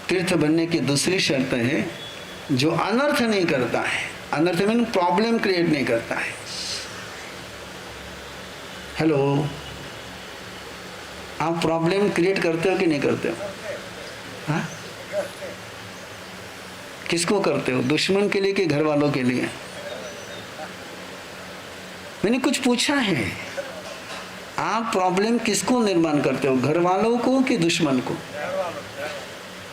तीर्थ बनने की दूसरी शर्त है जो अनर्थ नहीं करता है। अनर्थ मीन प्रॉब्लम क्रिएट नहीं करता है। हेलो, आप प्रॉब्लम क्रिएट करते हो कि नहीं करते हो? हाँ, किसको करते हो? दुश्मन के लिए कि घर वालों के लिए? मैंने कुछ पूछा है, आप प्रॉब्लम किसको निर्माण करते हो, घर वालों को कि दुश्मन को?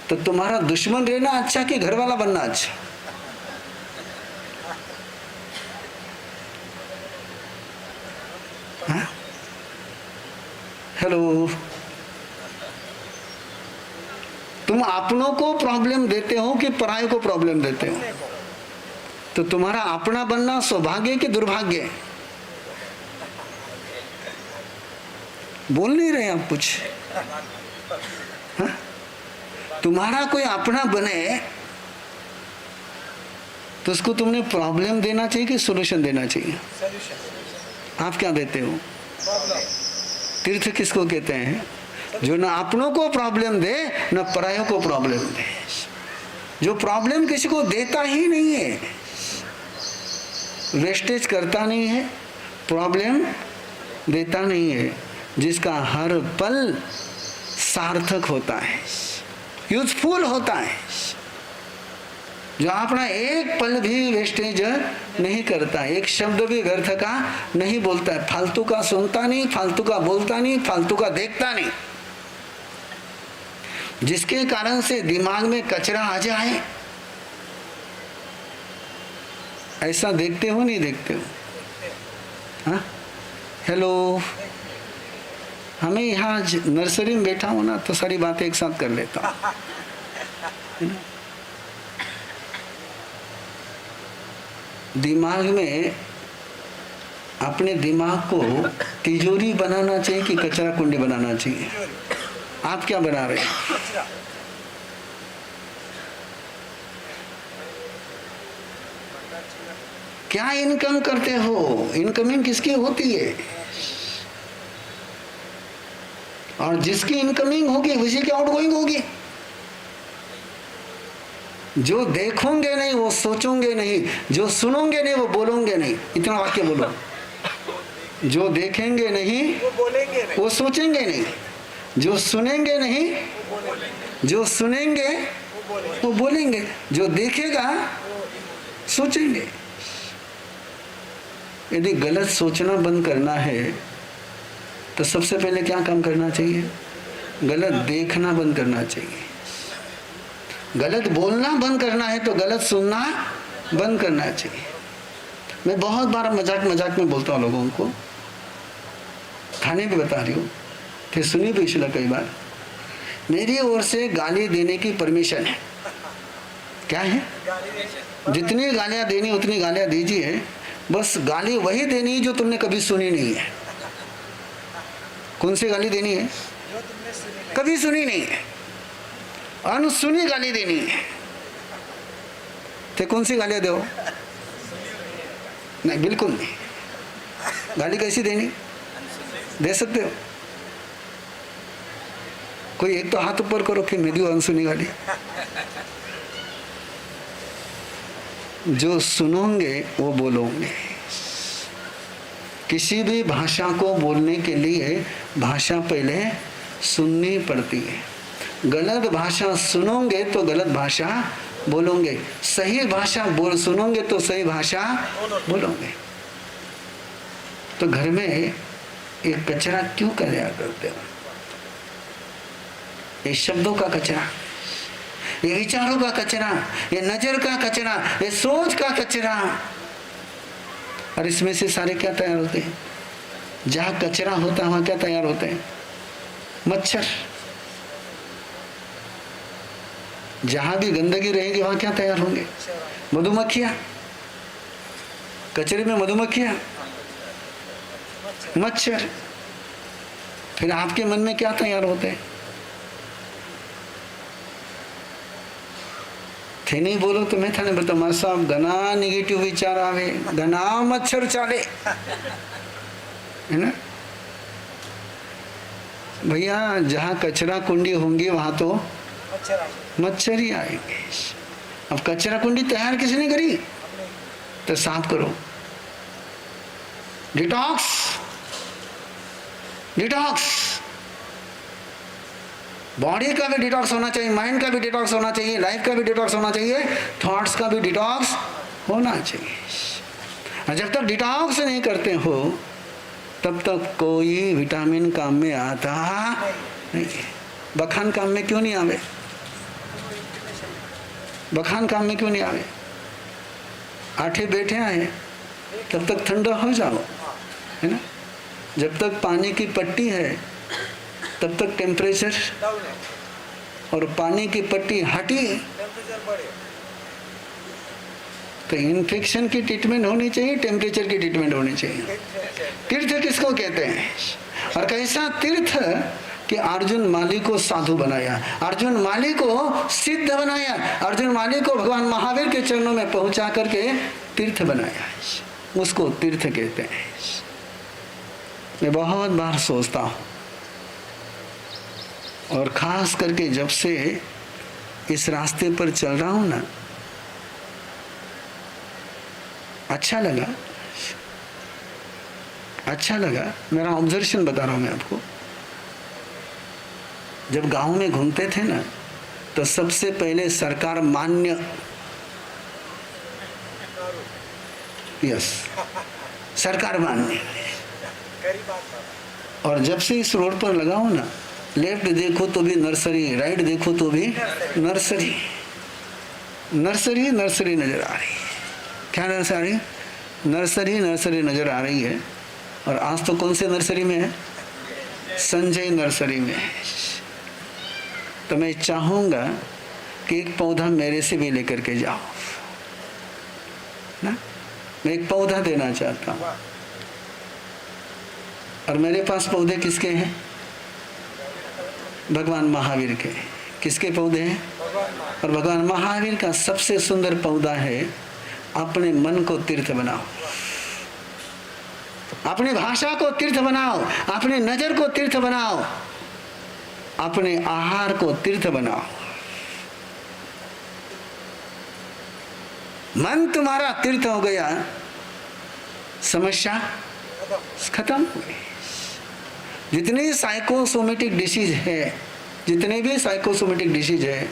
तो तुम्हारा दुश्मन रहना अच्छा कि घर वाला बनना अच्छा? हाँ? हेलो, तुम अपनों को प्रॉब्लम देते हो कि पराये को प्रॉब्लम देते हो? तो तुम्हारा अपना बनना सौभाग्य कि दुर्भाग्य? बोल नहीं रहे आप कुछ? हाँ? तुम्हारा कोई अपना बने तो उसको तुमने प्रॉब्लम देना चाहिए कि सॉल्यूशन देना चाहिए? आप क्या देते हो? तीर्थ किसको कहते हैं? जो न अपनों को प्रॉब्लम दे न परायों को प्रॉब्लम दे, जो प्रॉब्लम किसी को देता ही नहीं है, वेस्टेज करता नहीं है, प्रॉब्लम देता नहीं है, जिसका हर पल सार्थक होता है, यूजफुल होता है, जो अपना एक पल भी वेस्टेज नहीं करता, एक शब्द भी व्यर्थ का नहीं बोलता है, फालतू का सुनता नहीं, फालतू का बोलता नहीं, फालतू का देखता नहीं, जिसके कारण से दिमाग में कचरा आ जाए। ऐसा देखते हो नहीं देखते हो? हाँ? हेलो, हमें यहाँ नर्सरी में बैठा हूं ना तो सारी बातें एक साथ कर लेता हूं। दिमाग में, अपने दिमाग को तिजोरी बनाना चाहिए कि कचरा कुंडी बनाना चाहिए? आप क्या बना रहे हैं? क्या इनकम करते हो? इनकमिंग किसकी होती है? और जिसकी इनकमिंग होगी उसी की आउटगोइंग होगी। जो देखोगे नहीं वो सोचोगे नहीं, जो सुनोगे नहीं वो बोलोगे नहीं। इतना वाक्य बोलो। जो देखेंगे नहीं वो बोलेंगे नहीं, वो सोचेंगे नहीं, जो सुनेंगे नहीं जो सुनेंगे वो बोलेंगे, जो देखेगा सोचेंगे। यदि गलत सोचना बंद करना है तो सबसे पहले क्या काम करना चाहिए? गलत देखना बंद करना चाहिए। गलत बोलना बंद करना है तो गलत सुनना बंद करना चाहिए। मैं बहुत बार मजाक में बोलता हूँ लोगों को, थाने पे बता रही हूँ, फिर सुनी भी पिछला कई बार, मेरी ओर से गाली देने की परमिशन है। क्या है? जितनी गालियां देनी उतनी गालियां दीजिए, बस गाली वही देनी जो तुमने कभी सुनी नहीं है। कौन सी गाली देनी है? जो तुमने कभी सुनी नहीं है। अनसुनी गाली देनी है तो कौन सी गालियां दो? नहीं, बिल्कुल नहीं। गाली कैसी देनी? दे सकते हो? कोई एक तो हाथ ऊपर करो कि मैं दूं अनसुनी गाली। जो सुनोगे वो बोलोगे। किसी भी भाषा को बोलने के लिए भाषा पहले सुननी पड़ती है। गलत भाषा सुनोगे तो गलत भाषा बोलोगे, सही भाषा सुनोगे तो सही भाषा बोलोगे। तो घर में ये कचरा क्यों कराया करते हो? ये शब्दों का कचरा, ये विचारों का कचरा, ये नजर का कचरा, ये सोच का कचरा। और इसमें से सारे क्या तैयार होते हैं? जहां कचरा होता है वहां क्या तैयार होते हैं? मच्छर। जहां भी गंदगी रहेगी वहां क्या तैयार होंगे? मधुमक्खियां। कचरे में मधुमक्खियां, मच्छर। फिर आपके मन में क्या तैयार होते हैं? थे नहीं बोलो तो मैं थाने बता मार साहब घना नेगेटिव विचार आवे, घना मच्छर चाले, है ना भैया? जहां कचरा कुंडी होंगी वहां तो मच्छर ही आएंगे। अब कचरा कुंडी तैयार किसने करी? तो साफ करो। डिटॉक्स, डिटॉक्स, बॉडी का भी डिटॉक्स होना चाहिए, माइंड का भी डिटॉक्स होना चाहिए, लाइफ का भी डिटॉक्स होना चाहिए, थॉट्स का भी डिटॉक्स होना चाहिए। जब तक डिटॉक्स नहीं करते हो तब तक कोई विटामिन काम में आता नहीं। बखान काम में क्यों नहीं आवे? बखान काम में क्यों नहीं आवे? आठे बैठे आए तब तक ठंडा हो जाओ, है ना। जब तक पानी की पट्टी है तब तक टेम्परेचर, और पानी की पट्टी हटी तो इन्फेक्शन की ट्रीटमेंट होनी चाहिए, टेम्परेचर की ट्रीटमेंट होनी चाहिए। तीर्थ किसको कहते हैं? और कैसा तीर्थ कि अर्जुन माली को साधु बनाया, अर्जुन माली को सिद्ध बनाया, अर्जुन माली को भगवान महावीर के चरणों में पहुंचा करके तीर्थ बनाया, उसको तीर्थ कहते हैं। मैं बहुत बार सोचता हूँ, और खास करके जब से इस रास्ते पर चल रहा हूं ना, अच्छा लगा, अच्छा लगा। मेरा ऑब्जर्वेशन बता रहा हूं मैं आपको। जब गांव में घूमते थे ना तो सबसे पहले सरकार मान्य, यस, सरकार मान्य। और जब से इस रोड पर लगा हूं ना, लेफ्ट देखो तो भी नर्सरी, राइट देखो तो भी नर्सरी, नर्सरी नर्सरी नजर आ रही है। क्या नजर आ रही? नर्सरी नर्सरी नजर आ रही है। और आज तो कौन से नर्सरी में है? संजय नर्सरी में है। तो मैं चाहूंगा कि एक पौधा मेरे से भी लेकर के जाओ ना। मैं एक पौधा देना चाहता हूं। और मेरे पास पौधे किसके हैं? भगवान महावीर के। किसके पौधे हैं? और भगवान महावीर का सबसे सुंदर पौधा है, अपने मन को तीर्थ बनाओ, अपनी भाषा को तीर्थ बनाओ, अपनी नजर को तीर्थ बनाओ, अपने आहार को तीर्थ बनाओ। मन तुम्हारा तीर्थ हो गया, समस्या खत्म हो गई। जितनी साइकोसोमेटिक डिसीज है, जितने भी साइकोसोमेटिक डिसीज है,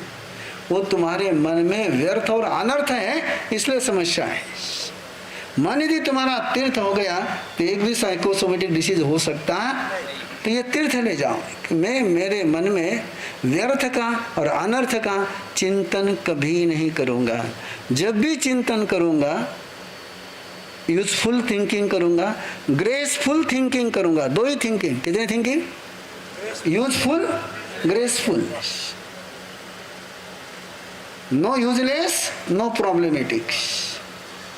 वो तुम्हारे मन में व्यर्थ और अनर्थ है, इसलिए समस्या है। मन यदि तुम्हारा तीर्थ हो गया तो एक भी साइकोसोमेटिक डिसीज हो सकता, तो ये तीर्थ ले जाओ कि मैं मेरे मन में व्यर्थ का और अनर्थ का चिंतन कभी नहीं करूंगा। जब भी चिंतन करूंगा, यूजफुल थिंकिंग करूंगा, ग्रेसफुल थिंकिंग करूंगा। दो ही थिंकिंग, कितने thinking? Useful, graceful. No useless, no problematic.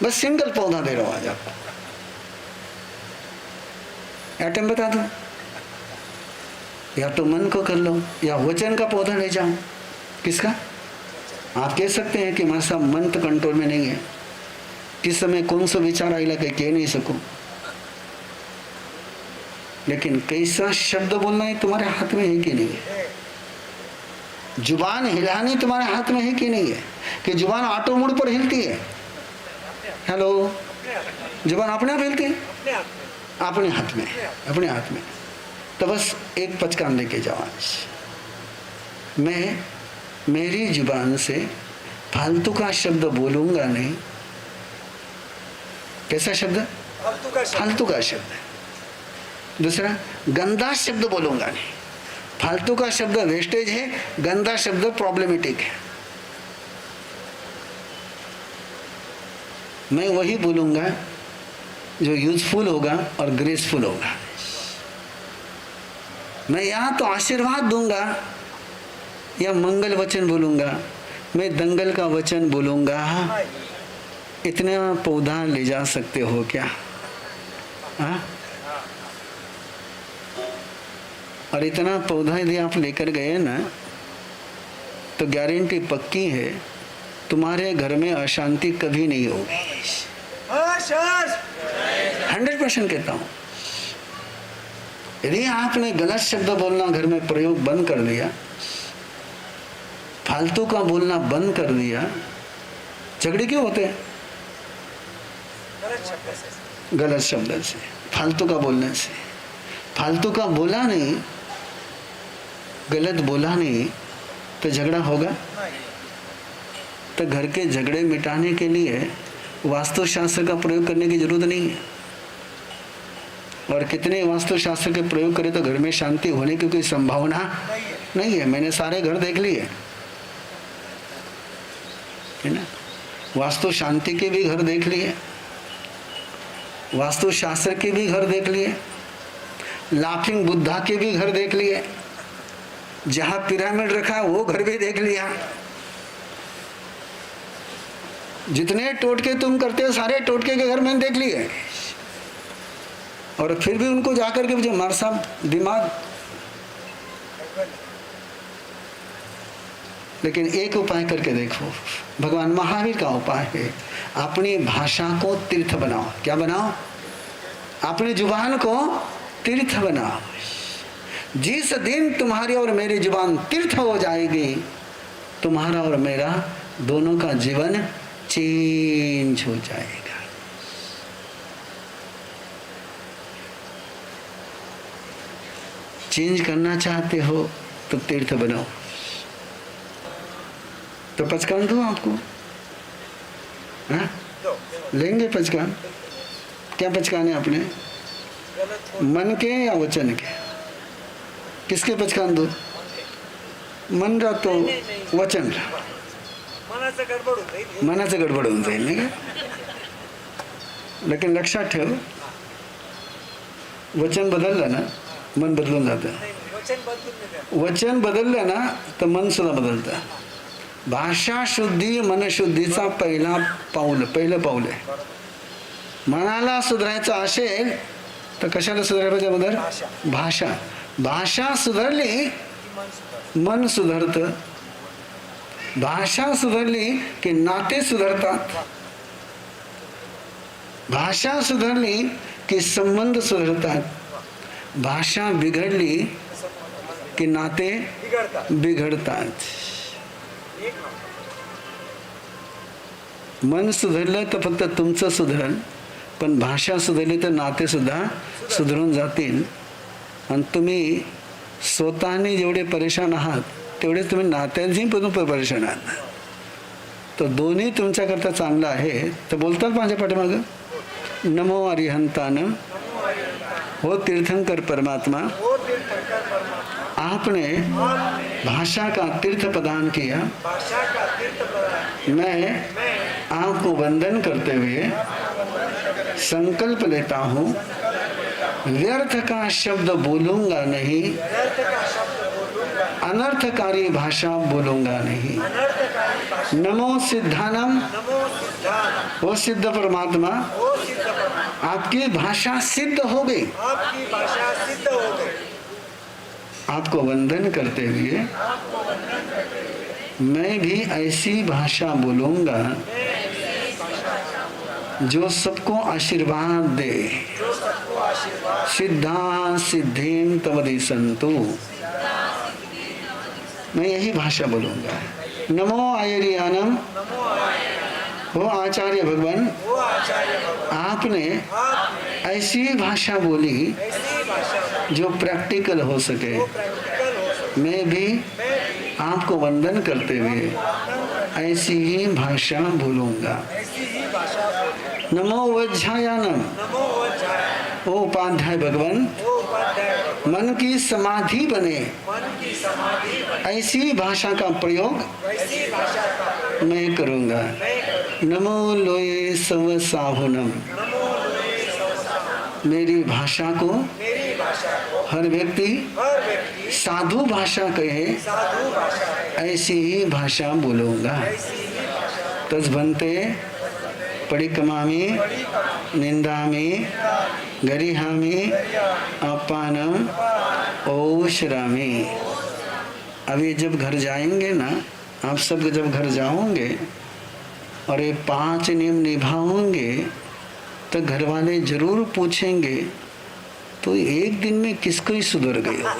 बस सिंगल पौधा दे रहा हूं आज आपको। एटम बता दो, या तो मन को कर लो, या वचन का पौधा ले जाओ। किसका? आप कह सकते हैं कि हमारा मन तो कंट्रोल में नहीं है, किस समय कौन सा विचार आएगा कह नहीं सकूं, लेकिन कैसा शब्द बोलना है तुम्हारे हाथ में है कि नहीं है? जुबान हिलानी तुम्हारे हाथ में है कि नहीं है? कि जुबान ऑटो मोड पर हिलती है? हेलो, जुबान अपने आप हिलती है? अपने हाथ में, अपने हाथ में। तो बस एक पचकान लेके जाओ आज। मैं मेरी जुबान से फालतू का शब्द बोलूंगा नहीं। कैसा शब्द? फालतू का शब्द। दूसरा, गंदा शब्द बोलूंगा नहीं। फालतू का शब्द वेस्टेज है, गंदा शब्द प्रॉब्लमेटिक है। मैं वही बोलूंगा जो यूजफुल होगा और ग्रेसफुल होगा। मैं या तो आशीर्वाद दूंगा या मंगल वचन बोलूंगा, मैं दंगल का वचन बोलूंगा। इतना पौधा ले जा सकते हो क्या? हाँ? और इतना पौधा यदि आप लेकर गए ना, तो गारंटी पक्की है, तुम्हारे घर में अशांति कभी नहीं होगी। 100% कहता हूं। यदि आपने गलत शब्द बोलना घर में प्रयोग बंद कर दिया, फालतू का बोलना बंद कर दिया, झगड़े क्यों होते हैं? गलत शब्द से, फालतू का बोलने से। फालतू का बोला नहीं, गलत बोला नहीं तो झगड़ा होगा? तो घर के झगड़े मिटाने के लिए वास्तुशास्त्र का प्रयोग करने की जरूरत नहीं है। और कितने वास्तुशास्त्र के प्रयोग करें तो घर में शांति होने की कोई संभावना नहीं है। मैंने सारे घर देख लिए, है ना। वास्तु शांति के भी घर देख लिए, वास्तु शास्त्र के भी घर देख लिए, लाफिंग बुद्धा के भी घर देख लिए, जहां पिरामिड रखा वो घर भी देख लिया। जितने टोटके तुम करते हो सारे टोटके के घर मैंने देख लिए, और फिर भी उनको जाकर के मुझे मार साहब दिमाग। लेकिन एक उपाय करके देखो, भगवान महावीर का उपाय है, अपनी भाषा को तीर्थ बनाओ। क्या बनाओ? अपनी जुबान को तीर्थ बनाओ। जिस दिन तुम्हारी और मेरी जुबान तीर्थ हो जाएगी, तुम्हारा और मेरा दोनों का जीवन चेंज हो जाएगा। चेंज करना चाहते हो तो तीर्थ बनाओ। तो पचकान दो आपको, हाँ? लेंगे पचकान? क्या पचकाने आपने? मन के या वचन के? किसके पचकान दो? मन रहा तो वचन रहा, मनाचं गडबड होऊन जाईल नाही का? लेकिन लक्षात ठेव, वचन बदललं ना मन बदलून जातं, वचन बदललं ना तर मन सुद्धा बदलतं. भाषा शुद्धी मनशुद्धीचा पहिलं पाऊल आहे. मनाला सुधारायचं असेल तर कशाला सुधारायला पाहिजे अगोदर? भाषा सुधारली मन सुधारतं, भाषा सुधारली की नाते सुधारतात, भाषा सुधारली की संबंध सुधारतात, भाषा बिघडली की नाते बिघडतात. मन सुधारलं तर फक्त तुमचं सुधारेल, पण भाषा सुधारली तर नाते सुद्धा सुधारून जातील. आणि तुम्ही स्वतःने जेवढे परेशान आहात तेवढेच तुम्ही नात्यांनी पण परेशान आहात. तर दोन्ही तुमच्याकरता चांगलं आहे. तर बोलतात माझ्या पाठीमागं, नमो अरिहंतान हो तीर्थंकर परमात्मा, आपने भाषा का तीर्थ प्रदान किया. मैं आपको वंदन करते हुए संकल्प लेता हूँ, व्यर्थ का शब्द बोलूंगा नहीं, अनर्थकारी भाषा बोलूंगा नहीं. नमो सिद्धानम, वो सिद्ध परमात्मा, आपकी भाषा सिद्ध हो गई. आपको वंदन करते हुए मैं भी ऐसी भाषा बोलूंगा जो सबको आशीर्वाद दे. सिद्धा सिद्धिं तवदि संतु, मैं यही भाषा बोलूंगा. नमो आयरियानम, हो आचार्य भगवान, आपने ऐसी भाषा बोली जो प्रैक्टिकल हो सके. मैं भी आपको वंदन करते हुए ऐसी ही भाषा बोलूंगा. नमो वज्झायानम, ओ उपाध्याय भगवान, मन की समाधि बने ऐसी भाषा का प्रयोग मैं करूंगा. नमो लोये सव साहुनम, मेरी भाषा को हर व्यक्ति साधु भाषा कहे ऐसी ही भाषा बोलूंगा. तज्भन्ते परिकमामि निंदामि गरिहामि अपानम ओश्रामि. अभी जब घर जाएंगे ना, आप सब जब घर जाओगे और ये 5 नियम निभाओगे तो घर वाले जरूर पूछेंगे तो एक दिन में किसको ही सुधर गए हो.